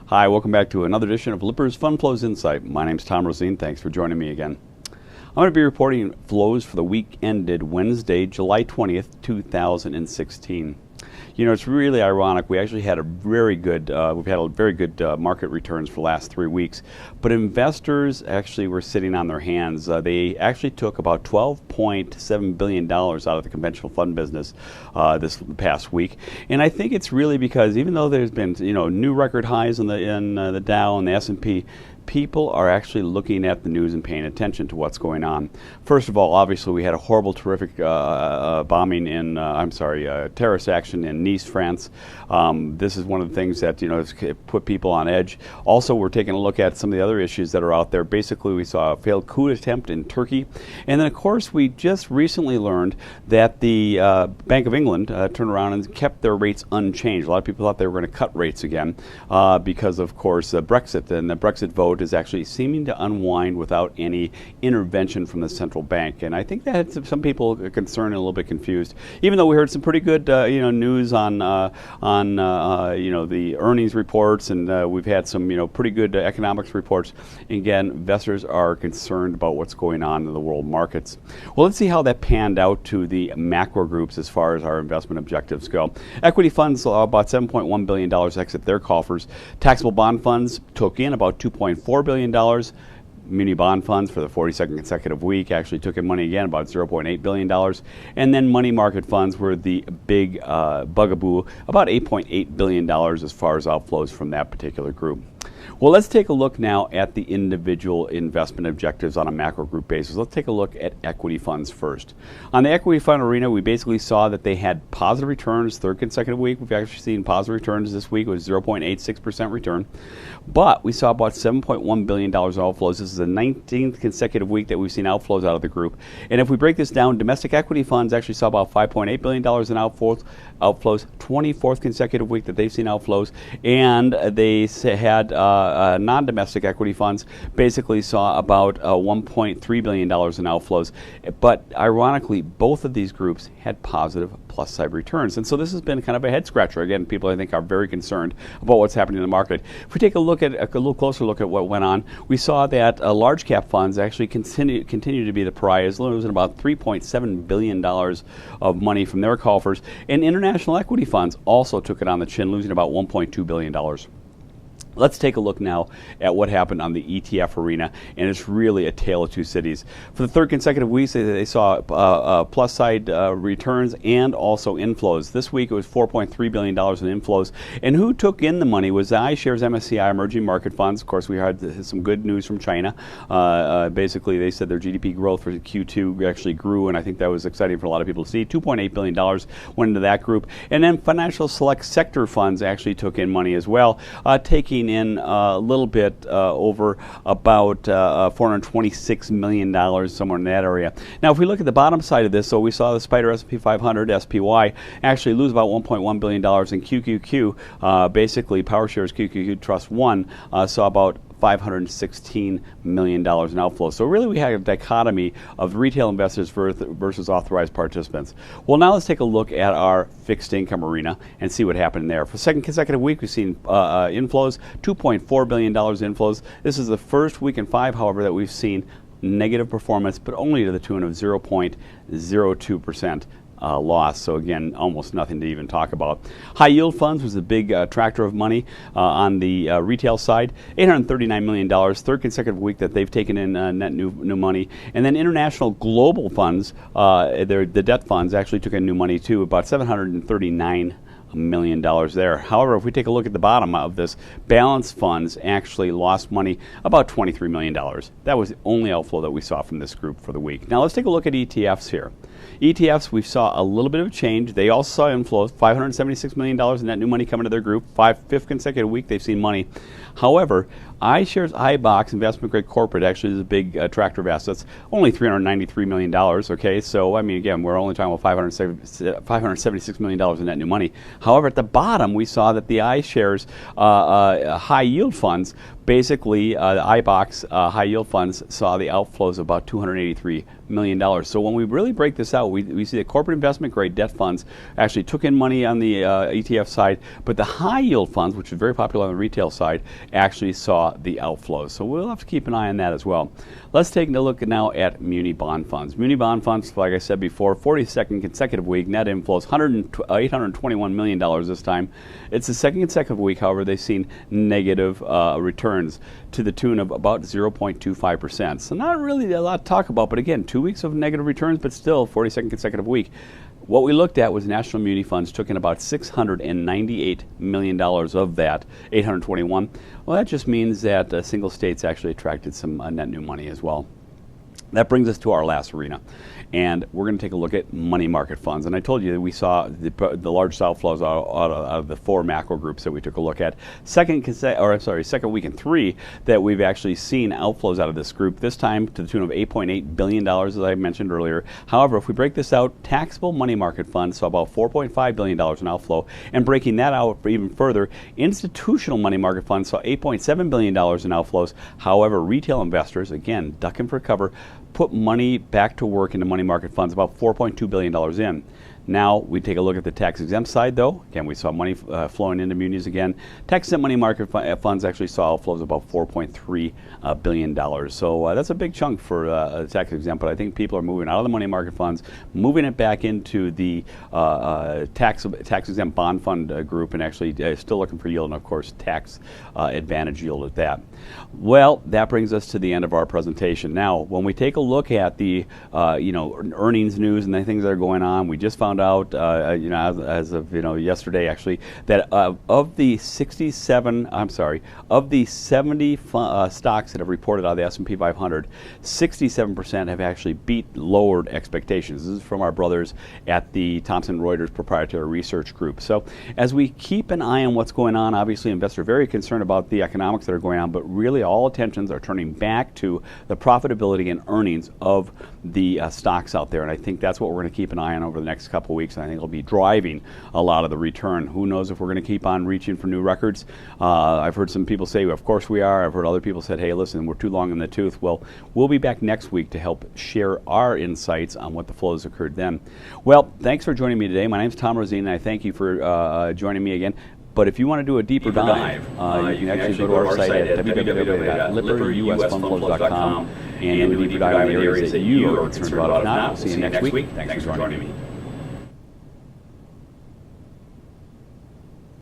Hi, welcome back to another edition of Lippers Fund Flows Insight. My name's Tom Roseen. Thanks for joining me again. I'm going to be reporting flows for the week ended Wednesday, July 20th, 2016. You know, it's really ironic. We actually had a very good, market returns for the last 3 weeks, but investors actually were sitting on their hands. They actually took about $12.7 billion out of the conventional fund business this past week, and I think it's really because even though there's been new record highs in the Dow and the S&P, people are actually looking at the news and paying attention to what's going on. First of all, obviously, we had a horrible, terrific terrorist action in Nice, France. This is one of the things that has put people on edge. Also, we're taking a look at some of the other issues that are out there. Basically, we saw a failed coup attempt in Turkey, and then of course we just recently learned that the Bank of England turned around and kept their rates unchanged. A lot of people thought they were going to cut rates again because, of course, Brexit and the Brexit vote is actually seeming to unwind without any intervention from the central bank, and I think that had some people concerned and a little bit confused. Even though we heard some pretty good news on the earnings reports, and we've had some pretty good economics reports. Again, investors are concerned about what's going on in the world markets. Well, let's see how that panned out to the macro groups as far as our investment objectives go. Equity funds saw about $7.1 billion exit their coffers. Taxable bond funds took in about $2.4 billion. Muni bond funds for the 42nd consecutive week actually took in money again, about $0.8 billion. And then money market funds were the big bugaboo, about $8.8 billion as far as outflows from that particular group. Well, let's take a look now at the individual investment objectives on a macro group basis. Let's take a look at equity funds first. On the equity fund arena, we basically saw that they had positive returns third consecutive week. We've actually seen positive returns this week. It was 0.86% return. But we saw about $7.1 billion in outflows. This is the 19th consecutive week that we've seen outflows out of the group. And if we break this down, domestic equity funds actually saw about $5.8 billion in outflows, 24th consecutive week that they've seen outflows. And they had non-domestic equity funds basically saw about $1.3 billion in outflows. But ironically, both of these groups had positive plus side returns. And so this has been kind of a head scratcher. Again, people I think are very concerned about what's happening in the market. If we take a little closer look at what went on, we saw that large cap funds actually continue to be the pariahs, losing about $3.7 billion of money from their coffers. And international equity funds also took it on the chin, losing about $1.2 billion. Let's take a look now at what happened on the ETF arena, and it's really a tale of two cities. For the third consecutive week, they saw plus side returns and also inflows. This week it was $4.3 billion in inflows, and who took in the money was the iShares MSCI Emerging Market Funds. Of course, we had some good news from China. Basically, they said their GDP growth for Q2 actually grew, and I think that was exciting for a lot of people to see. $2.8 billion went into that group, and then financial select sector funds actually took in money as well, taking in a little bit over about $426 million, somewhere in that area. Now, if we look at the bottom side of this, so we saw the Spider S&P 500, SPY, actually lose about $1.1 billion in QQQ. Basically, PowerShares QQQ Trust 1 saw about $516 million in outflows. So really we had a dichotomy of retail investors versus authorized participants. Well, now let's take a look at our fixed income arena and see what happened there. For the second consecutive week, we've seen inflows, $2.4 billion inflows. This is the first week in 5, however, that we've seen negative performance, but only to the tune of 0.02%. Loss. So again, almost nothing to even talk about. High yield funds was the big tractor of money on the retail side. $839 million, third consecutive week that they've taken in net new money. And then international global funds, the debt funds actually took in new money too, about $739 million there. However, if we take a look at the bottom of this, balanced funds actually lost money, about $23 million. That was the only outflow that we saw from this group for the week. Now let's take a look at ETFs here. ETFs, we saw a little bit of change. They also saw inflows, $576 million in net new money coming to their group. Fifth consecutive week they've seen money. However, iShares iBoxx investment grade corporate actually is a big attractor of assets, only $393 million. Okay, so I mean, again, we're only talking about $576 million in net new money. However, at the bottom, we saw that the iShares high yield funds, basically the iBoxx high yield funds saw the outflows of about $283 million. So when we really break this out, we see the corporate investment grade debt funds actually took in money on the ETF side, but the high yield funds, which is very popular on the retail side, actually saw the outflows. So we'll have to keep an eye on that as well. Let's take a look now at muni bond funds. Muni bond funds, like I said before, 42nd consecutive week, net inflows, $821 million this time. It's the second consecutive week, however, they've seen negative returns to the tune of about 0.25%. So not really a lot to talk about, but again, 2 weeks of negative returns, but still 42nd consecutive week. What we looked at was national muni funds took in about $698 million of that, 821. Well, that just means that single states actually attracted some net new money as well. That brings us to our last arena, and we're going to take a look at money market funds. And I told you that we saw the large outflows out of the four macro groups that we took a look at. Second week in three that we've actually seen outflows out of this group, this time to the tune of $8.8 billion, as I mentioned earlier. However, if we break this out, taxable money market funds saw about $4.5 billion in outflow, and breaking that out even further, institutional money market funds saw $8.7 billion in outflows. However, retail investors, again, ducking for cover, put money back to work into money market funds, about $4.2 billion in. Now we take a look at the tax-exempt side, though. Again, we saw money flowing into munis again. Tax-exempt money market funds actually saw outflows of about $4.3 billion. So that's a big chunk for tax-exempt, but I think people are moving out of the money market funds, moving it back into the tax-exempt bond fund group, and actually still looking for yield, and of course tax advantage yield at that. Well, that brings us to the end of our presentation. Now, when we take a look at the earnings news and the things that are going on, we just found out, as of yesterday actually, that of the 70 stocks that have reported out of the S&P 500, 67% have actually beat lowered expectations. This is from our brothers at the Thomson Reuters proprietary research group. So as we keep an eye on what's going on, obviously investors are very concerned about the economics that are going on, but really all attentions are turning back to the profitability and earnings of the stocks out there. And I think that's what we're going to keep an eye on over the next couple weeks. And I think it'll be driving a lot of the return. Who knows if we're going to keep on reaching for new records? I've heard some people say, of course we are. I've heard other people said, hey, listen, we're too long in the tooth. Well, we'll be back next week to help share our insights on what the flows occurred then. Well, thanks for joining me today. My name's Tom Roseen, and I thank you for joining me again. But if you want to do a deeper dive, you can actually go to our site at www.lipperusfundflows.com and do a deeper dive in the areas that you are concerned about. If not, we'll see you next week. Thanks for joining me.